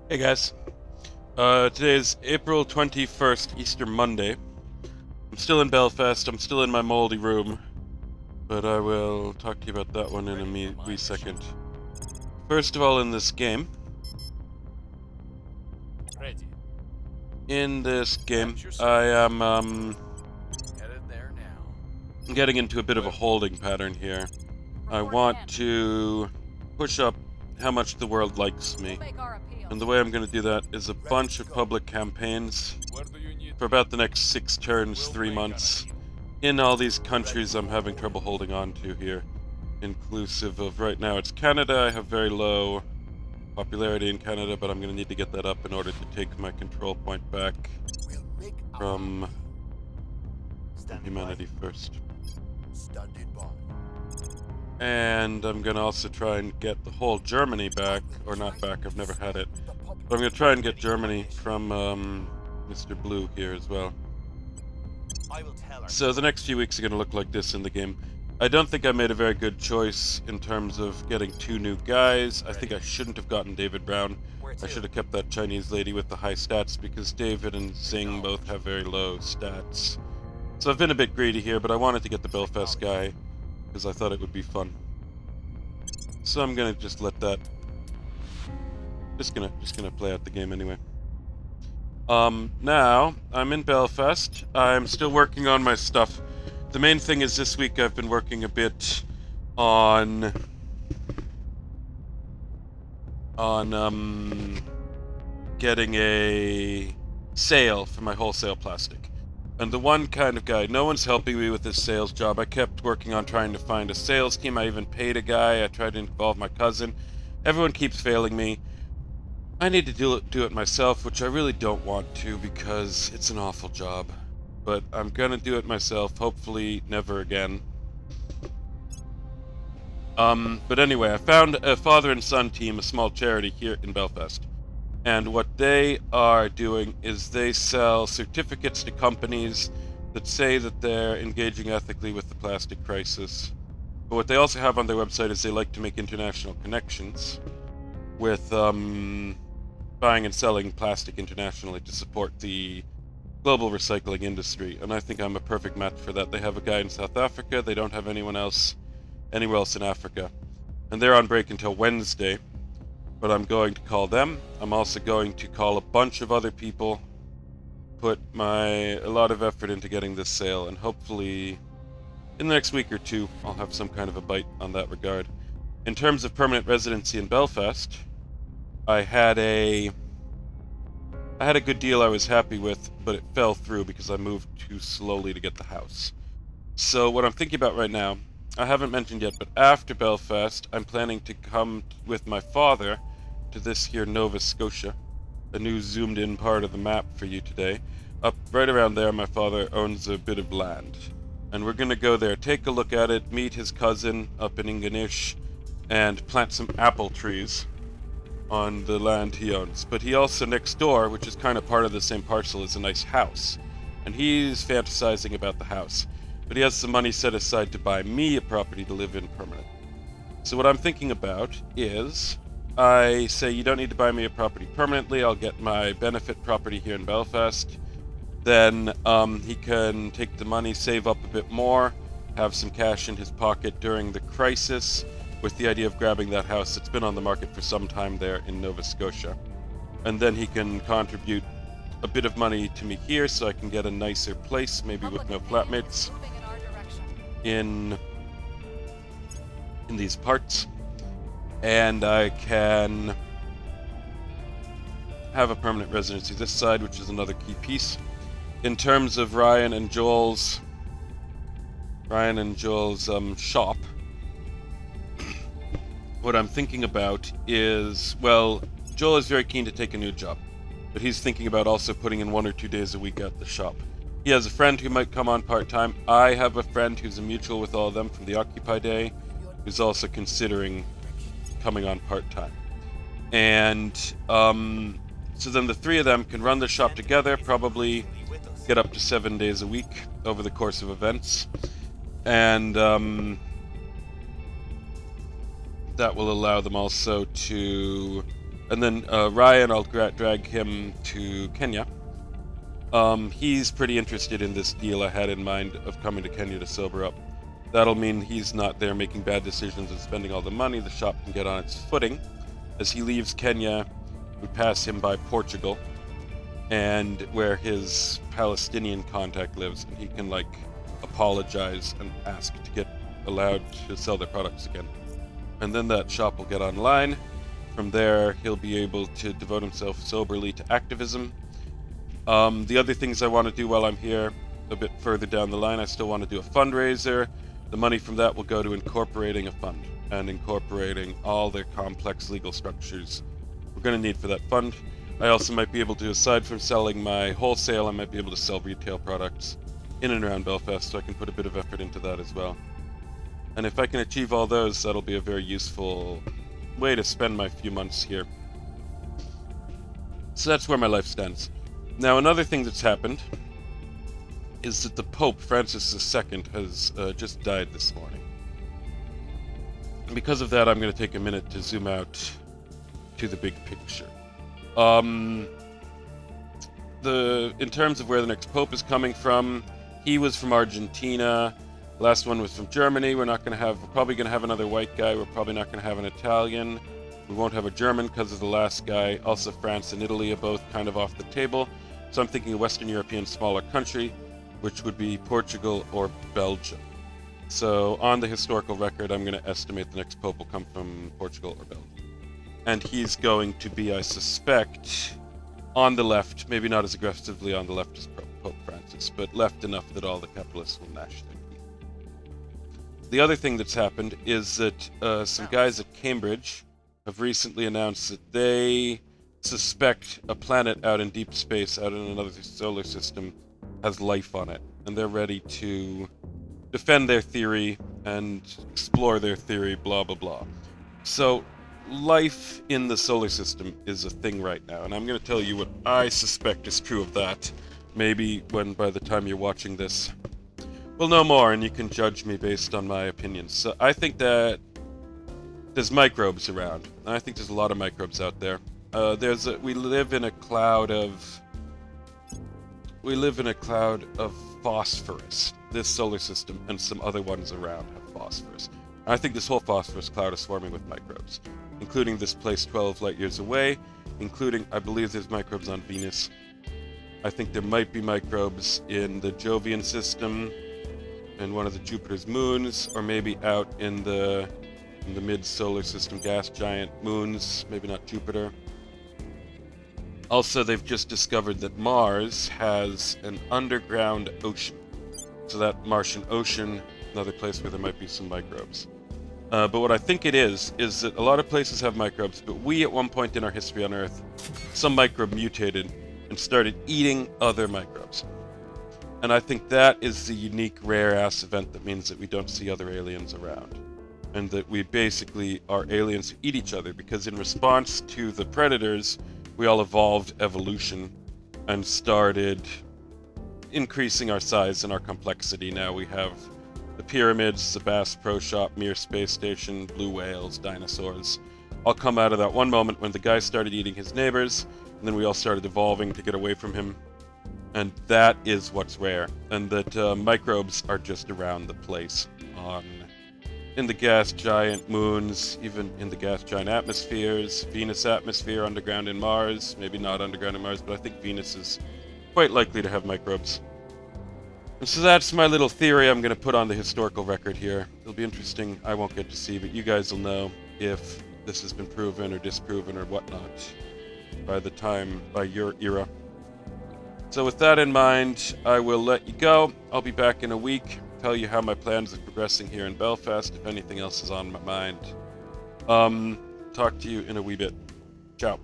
Hey guys, today is April 21st, Easter Monday. I'm still in Belfast, I'm still in my moldy room, but I will talk to you about that one in a wee second. First of all, in this game, Ready. I am, Headed there now. getting into a bit of a holding pattern here. I want to push up how much the world likes me, and the way I'm going to do that is a bunch of public campaigns Where do you need for about the next 6 turns, 3 months, in all these countries I'm having trouble holding on to here, inclusive of right now it's Canada. I have very low popularity in Canada, but I'm going to need to get that up in order to take my control point back from Humanity First. And I'm going to also try and get the whole Germany back, or not back, I've never had it, but I'm going to try and get Germany from Mr. Blue here as well. So the next few weeks are going to look like this in the game. I don't think I made a very good choice in terms of getting 2 new guys. I think I shouldn't have gotten David Brown. I should have kept that Chinese lady with the high stats, because David and Zing both have very low stats. So I've been a bit greedy here, but I wanted to get the Belfast guy because I thought it would be fun. So I'm gonna just let that. Just gonna play out the game anyway. Now I'm in Belfast. I'm still working on my stuff. The main thing is this week I've been working a bit on getting a sale for my wholesale plastic. And the one kind of guy, no one's helping me with this sales job. I kept working on trying to find a sales team. I even paid a guy. I tried to involve my cousin. Everyone keeps failing me. I need to do it myself, which I really don't want to because it's an awful job. But I'm gonna do it myself, hopefully never again. But anyway, I found a father and son team, a small charity here in Belfast. And what they are doing is they sell certificates to companies that say that they're engaging ethically with the plastic crisis. But what they also have on their website is they like to make international connections with buying and selling plastic internationally to support the global recycling industry. And I think I'm a perfect match for that. They have a guy in South Africa. They don't have anyone else anywhere else in Africa. And they're on break until Wednesday. But I'm going to call them. I'm also going to call a bunch of other people, put a lot of effort into getting this sale, and hopefully in the next week or two I'll have some kind of a bite on that regard. In terms of permanent residency in Belfast, I had a good deal I was happy with, but it fell through because I moved too slowly to get the house. So what I'm thinking about right now, I haven't mentioned yet, but after Belfast, I'm planning to come with my father to this here Nova Scotia, a new zoomed in part of the map for you today. Up right around there, my father owns a bit of land. And we're gonna go there, take a look at it, meet his cousin up in Ingonish, and plant some apple trees on the land he owns. But he also, next door, which is kind of part of the same parcel, is a nice house. And he's fantasizing about the house. But he has some money set aside to buy me a property to live in permanent. So what I'm thinking about is, I say you don't need to buy me a property permanently, I'll get my benefit property here in Belfast. Then he can take the money, save up a bit more, have some cash in his pocket during the crisis, with the idea of grabbing that house that's been on the market for some time there in Nova Scotia. And then he can contribute a bit of money to me here so I can get a nicer place, maybe with no flatmates in these parts, and I can have a permanent residency this side, which is another key piece. In terms of Ryan and Joel's shop, what I'm thinking about is, well, Joel is very keen to take a new job, but he's thinking about also putting in 1 or 2 days a week at the shop. He has a friend who might come on part-time. I have a friend who's a mutual with all of them from the Occupy Day, who's also considering coming on part-time. And so then the 3 of them can run the shop together, probably get up to 7 days a week over the course of events. And that will allow them also to And then Ryan, I'll drag him to Kenya. He's pretty interested in this deal I had in mind of coming to Kenya to sober up. That'll mean he's not there making bad decisions and spending all the money. The shop can get on its footing. As he leaves Kenya, we pass him by Portugal, and where his Palestinian contact lives, and he can apologize and ask to get allowed to sell their products again. And then that shop will get online. From there, he'll be able to devote himself soberly to activism. The other things I want to do while I'm here, a bit further down the line, I still want to do a fundraiser. The money from that will go to incorporating a fund and incorporating all the complex legal structures we're going to need for that fund. I also might be able to, aside from selling my wholesale, I might be able to sell retail products in and around Belfast, so I can put a bit of effort into that as well. And if I can achieve all those, that'll be a very useful way to spend my few months here. So that's where my life stands. Now, another thing that's happened is that the Pope, Francis II, has just died this morning. And because of that, I'm going to take a minute to zoom out to the big picture. In terms of where the next Pope is coming from, he was from Argentina. Last one was from Germany. We're probably going to have another white guy. We're probably not going to have an Italian. We won't have a German because of the last guy. Also, France and Italy are both kind of off the table. So I'm thinking a Western European smaller country, which would be Portugal or Belgium. So on the historical record, I'm going to estimate the next Pope will come from Portugal or Belgium. And he's going to be, I suspect, on the left, maybe not as aggressively on the left as Pope Francis, but left enough that all the capitalists will gnash their teeth. The other thing that's happened is that some guys at Cambridge have recently announced that they suspect a planet out in deep space, out in another solar system, has life on it. And they're ready to defend their theory and explore their theory, blah, blah, blah. So life in the solar system is a thing right now, and I'm going to tell you what I suspect is true of that. Maybe by the time you're watching this, we'll know more, and you can judge me based on my opinions. So I think that there's microbes around, and I think there's a lot of microbes out there. We live in a cloud of phosphorus. This solar system and some other ones around have phosphorus. And I think this whole phosphorus cloud is swarming with microbes, including this place 12 light years away, including, I believe there's microbes on Venus. I think there might be microbes in the Jovian system, and one of the Jupiter's moons, or maybe out in the mid-solar system gas giant moons, maybe not Jupiter. Also, they've just discovered that Mars has an underground ocean. So that Martian ocean, another place where there might be some microbes. But what I think it is that a lot of places have microbes, but we at one point in our history on Earth, some microbe mutated and started eating other microbes. And I think that is the unique rare-ass event that means that we don't see other aliens around. And that we basically are aliens who eat each other, because in response to the predators, we all evolved evolution and started increasing our size and our complexity. Now we have the pyramids, the Bass Pro Shop, Mir space station, blue whales, dinosaurs, all come out of that one moment when the guy started eating his neighbors, and then we all started evolving to get away from him. And that is what's rare, and that microbes are just around the place, in the gas giant moons, even in the gas giant atmospheres, Venus atmosphere, underground in Mars, maybe not underground in Mars, but I think Venus is quite likely to have microbes. And so that's my little theory I'm going to put on the historical record here. It'll be interesting. I won't get to see, but you guys will know if this has been proven or disproven or whatnot by your era. So with that in mind, I will let you go. I'll be back in a week, tell you how my plans are progressing here in Belfast, if anything else is on my mind. Talk to you in a wee bit. Ciao.